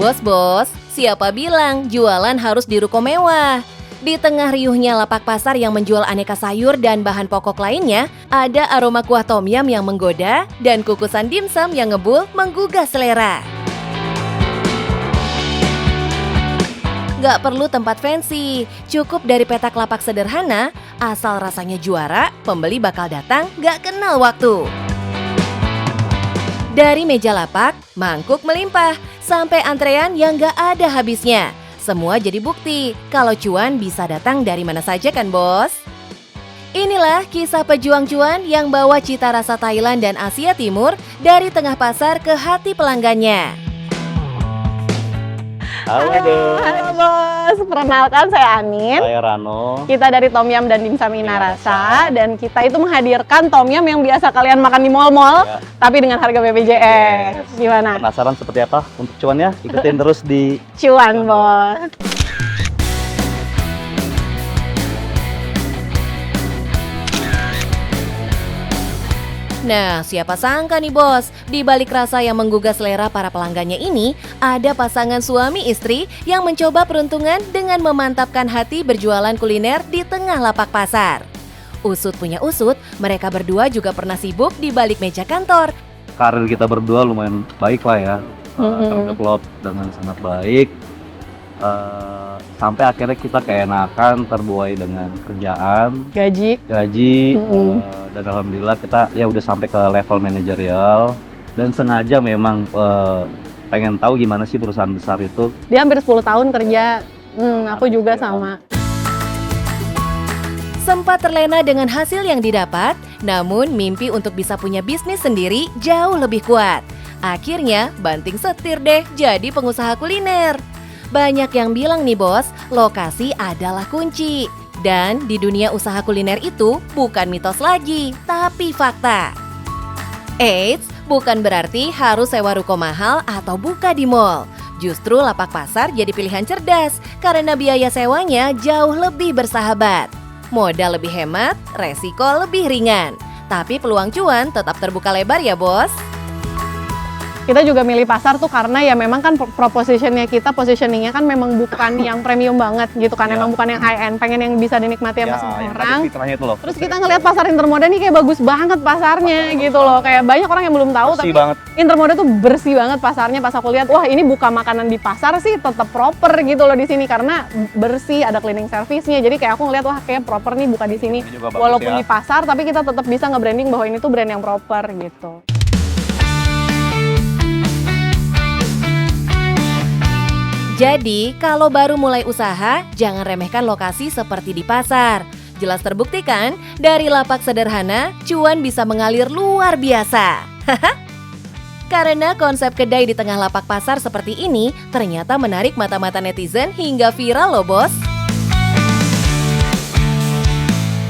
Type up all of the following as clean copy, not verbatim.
Bos-bos, siapa bilang jualan harus di ruko mewah? Di tengah riuhnya lapak pasar yang menjual aneka sayur dan bahan pokok lainnya, ada aroma kuah tom yum yang menggoda dan kukusan dimsum yang ngebul menggugah selera. Gak perlu tempat fancy, cukup dari petak lapak sederhana, asal rasanya juara, pembeli bakal datang gak kenal waktu. Dari meja lapak, mangkuk melimpah, sampai antrean yang gak ada habisnya. Semua jadi bukti kalau cuan bisa datang dari mana saja kan bos? Inilah kisah pejuang cuan yang bawa cita rasa Thailand dan Asia Timur dari tengah pasar ke hati pelanggannya. Halo bos, perkenalkan saya Anin. Saya Rano. Kita dari Tom Yum dan Dimsum Minarasa, dan kita itu menghadirkan Tom Yum yang biasa kalian makan di mall-mall, Ya. tapi dengan harga BPJS. Gimana? Penasaran seperti apa untuk cuannya? Ikutin terus di Cuan bos. Nah, siapa sangka nih bos, di balik rasa yang menggugah selera para pelanggannya ini, ada pasangan suami istri yang mencoba peruntungan dengan memantapkan hati berjualan kuliner di tengah lapak pasar. Usut punya usut, mereka berdua juga pernah sibuk di balik meja kantor. karir kita berdua lumayan baik lah ya. Terdevelop dengan sangat baik. Sampai akhirnya kita keenakan terbuai dengan kerjaan, Gaji. dan alhamdulillah kita ya udah sampai ke level manajerial dan sengaja memang pengen tahu gimana sih perusahaan besar itu. Dia hampir 10 tahun kerja. Aku juga sama. Sempat terlena dengan hasil yang didapat, namun mimpi untuk bisa punya bisnis sendiri jauh lebih kuat. Akhirnya banting setir deh jadi pengusaha kuliner. Banyak yang bilang nih bos, lokasi adalah kunci. Dan di dunia usaha kuliner itu bukan mitos lagi, tapi fakta. Eits, bukan berarti harus sewa ruko mahal atau buka di mall. Justru lapak pasar jadi pilihan cerdas karena biaya sewanya jauh lebih bersahabat. Modal lebih hemat, resiko lebih ringan. Tapi peluang cuan tetap terbuka lebar ya bos. Kita juga milih pasar tuh karena ya memang kan positioningnya kan memang bukan yang premium banget gitu kan, memang bukan yang high end, pengen yang bisa dinikmati sama semua orang. Itu loh. Terus kita ngelihat pasar Intermoda nih kayak bagus banget pasarnya gitu loh, kayak banyak orang yang belum tahu tapi banget. Intermoda tuh bersih banget pasarnya. Pas aku lihat, wah ini buka makanan di pasar sih tetap proper gitu loh di sini karena bersih, ada cleaning service-nya. Jadi kayak aku ngelihat wah kayak proper nih buka di sini. Walaupun di pasar tapi kita tetap bisa nge-branding bahwa ini tuh brand yang proper gitu. Jadi, kalau baru mulai usaha, jangan remehkan lokasi seperti di pasar. Jelas terbuktikan, dari lapak sederhana, cuan bisa mengalir luar biasa. Karena konsep kedai di tengah lapak pasar seperti ini, ternyata menarik mata-mata netizen hingga viral loh bos.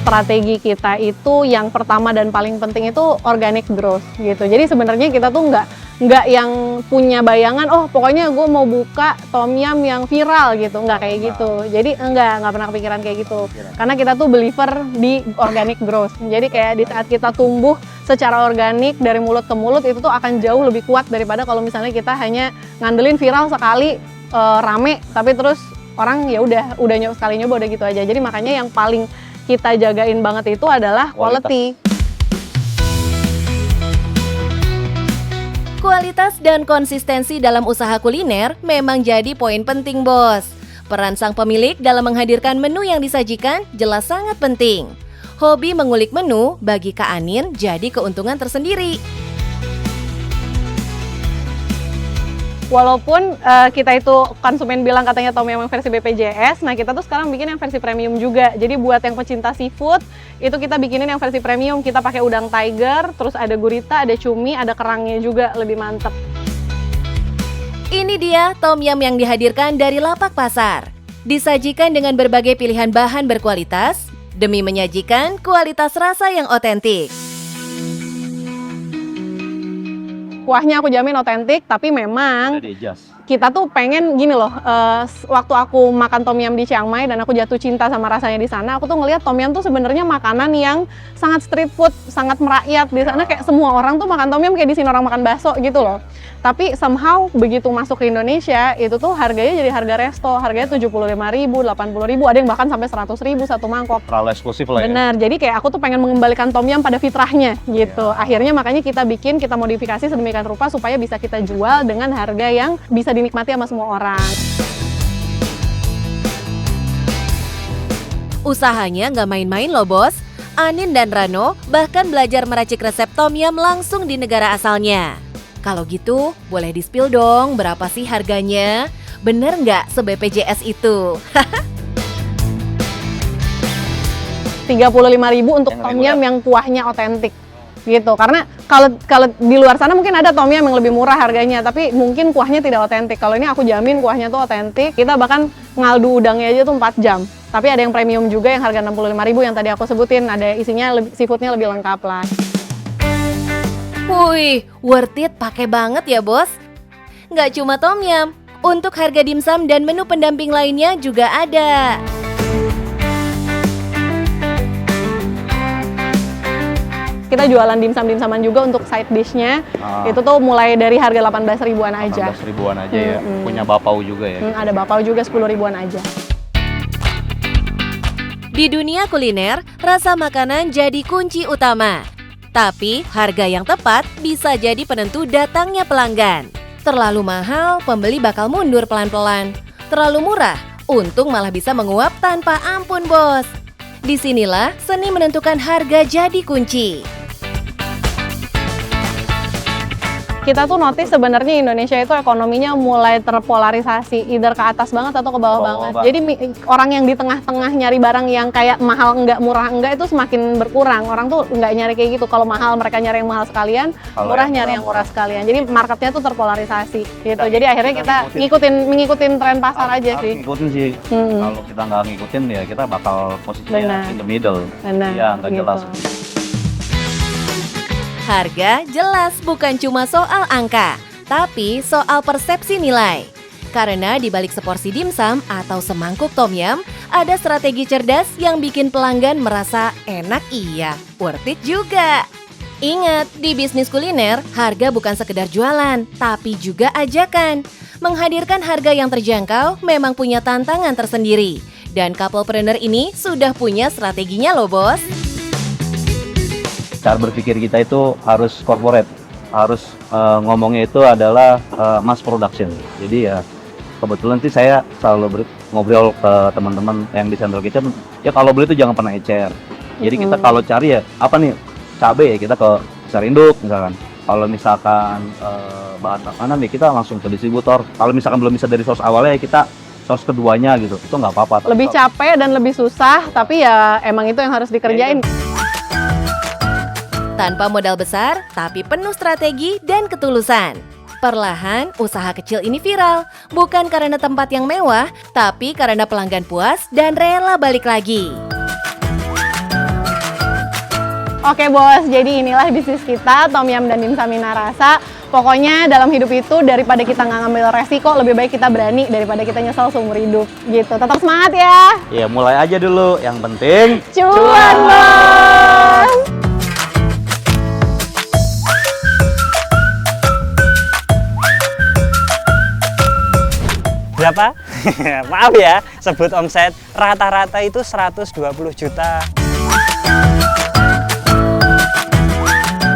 Strategi kita itu yang pertama dan paling penting itu organic growth gitu. Jadi sebenarnya kita tuh nggak yang punya bayangan, oh pokoknya gue mau buka Tom Yum yang viral gitu, nggak kayak gitu. Jadi nggak pernah kepikiran kayak gitu. Karena kita tuh believer di organic growth. Jadi kayak di saat kita tumbuh secara organik dari mulut ke mulut itu tuh akan jauh lebih kuat daripada kalau misalnya kita hanya ngandelin viral sekali rame, tapi terus orang ya udah sekali nyoba udah gitu aja. Jadi makanya yang paling kita jagain banget itu adalah quality. Kualitas dan konsistensi dalam usaha kuliner memang jadi poin penting bos. Peran sang pemilik dalam menghadirkan menu yang disajikan jelas sangat penting. Hobi mengulik menu bagi Kak Anin jadi keuntungan tersendiri. Walaupun kita itu konsumen bilang katanya Tom Yum versi BPJS, nah kita tuh sekarang bikin yang versi premium juga. Jadi buat yang pecinta seafood, itu kita bikinin yang versi premium. Kita pakai udang tiger, terus ada gurita, ada cumi, ada kerangnya juga, lebih mantep. Ini dia Tom Yum yang dihadirkan dari lapak pasar. Disajikan dengan berbagai pilihan bahan berkualitas, demi menyajikan kualitas rasa yang otentik. Kuahnya aku jamin otentik, tapi memang kita tuh pengen gini loh, waktu aku makan tom yum di Chiang Mai dan aku jatuh cinta sama rasanya di sana, aku tuh ngelihat tom yum tuh sebenarnya makanan yang sangat street food, sangat merakyat di sana, kayak semua orang tuh makan tom yum kayak di sini orang makan bakso gitu loh. Tapi somehow begitu masuk ke Indonesia, itu tuh harganya jadi harga resto, harganya 75.000, 80.000, ada yang bahkan sampai 100.000 satu mangkok. Terlalu eksklusif lah ya. Benar, jadi kayak aku tuh pengen mengembalikan tom yum pada fitrahnya gitu. Akhirnya makanya kita modifikasi sedemikian rupa supaya bisa kita jual dengan harga yang bisa dinikmati sama semua orang. Usahanya nggak main-main loh bos. Anin dan Rano bahkan belajar meracik resep tom yum langsung di negara asalnya. Kalau gitu, boleh di-spill dong berapa sih harganya? Bener nggak se-BPJS itu? 35.000 untuk Yang tom lebih yum yang kuahnya otentik gitu. Karena kalau di luar sana mungkin ada tom yum yang lebih murah harganya, tapi mungkin kuahnya tidak otentik. Kalau ini aku jamin kuahnya tuh otentik. Kita bahkan ngaldu udangnya aja tuh 4 jam. Tapi ada yang premium juga yang harga 65.000 yang tadi aku sebutin. Ada isinya seafoodnya lebih lengkap lah. Wih, worth it pakai banget ya bos. Nggak cuma tom yum, untuk harga dimsum dan menu pendamping lainnya juga ada. Kita jualan dimsum-dimsuman juga untuk side dish-nya. Itu tuh mulai dari harga 18.000-an aja. 18.000-an aja ya. Punya bapau juga ya. Ada bapau juga 10.000-an aja. Di dunia kuliner, rasa makanan jadi kunci utama. Tapi harga yang tepat bisa jadi penentu datangnya pelanggan. Terlalu mahal, pembeli bakal mundur pelan-pelan. Terlalu murah, untung malah bisa menguap tanpa ampun bos. Disinilah seni menentukan harga jadi kunci. Kita tuh notice sebenarnya Indonesia itu ekonominya mulai terpolarisasi, either ke atas banget atau ke bawah banget. Jadi orang yang di tengah-tengah nyari barang yang kayak mahal enggak, murah enggak itu semakin berkurang. Orang tuh enggak nyari kayak gitu. Kalau mahal mereka nyari yang mahal sekalian, murah nyari yang murah sekalian. Jadi marketnya tuh terpolarisasi gitu. Jadi akhirnya kita ngikutin tren pasar aja sih. Ngikutin sih. Kalau kita nggak ngikutin ya kita bakal posisinya in the middle. Iya, nggak jelas. Harga jelas bukan cuma soal angka, tapi soal persepsi nilai. Karena di balik seporsi dimsum atau semangkuk tom yum, ada strategi cerdas yang bikin pelanggan merasa enak iya, worth it juga. Ingat, di bisnis kuliner, harga bukan sekedar jualan, tapi juga ajakan. Menghadirkan harga yang terjangkau memang punya tantangan tersendiri. Dan couplepreneur ini sudah punya strateginya loh bos. Cara berpikir kita itu harus corporate, harus ngomongnya itu adalah mass production. Jadi ya kebetulan sih saya selalu ngobrol ke teman-teman yang di Central Kitchen, ya kalau beli itu jangan pernah ecer. Jadi kita kalau cari ya apa nih, cabai ya kita ke pasar induk misalkan. Kalau misalkan bahan makanan ya kita langsung ke distributor. Kalau misalkan belum bisa dari source awalnya ya kita source keduanya gitu, itu nggak apa-apa. Lebih capek dan lebih susah, tapi ya emang itu yang harus dikerjain. Tanpa modal besar, tapi penuh strategi dan ketulusan. Perlahan, usaha kecil ini viral. Bukan karena tempat yang mewah, tapi karena pelanggan puas dan rela balik lagi. Oke bos, jadi inilah bisnis kita, tom yum dan dimsum Minarasa. Pokoknya dalam hidup itu daripada kita nggak ngambil resiko, lebih baik kita berani daripada kita nyesel seumur hidup gitu. Tetap semangat ya! Ya mulai aja dulu, yang penting cuan bos! Berapa? Maaf ya, sebut omset rata-rata itu 120 juta.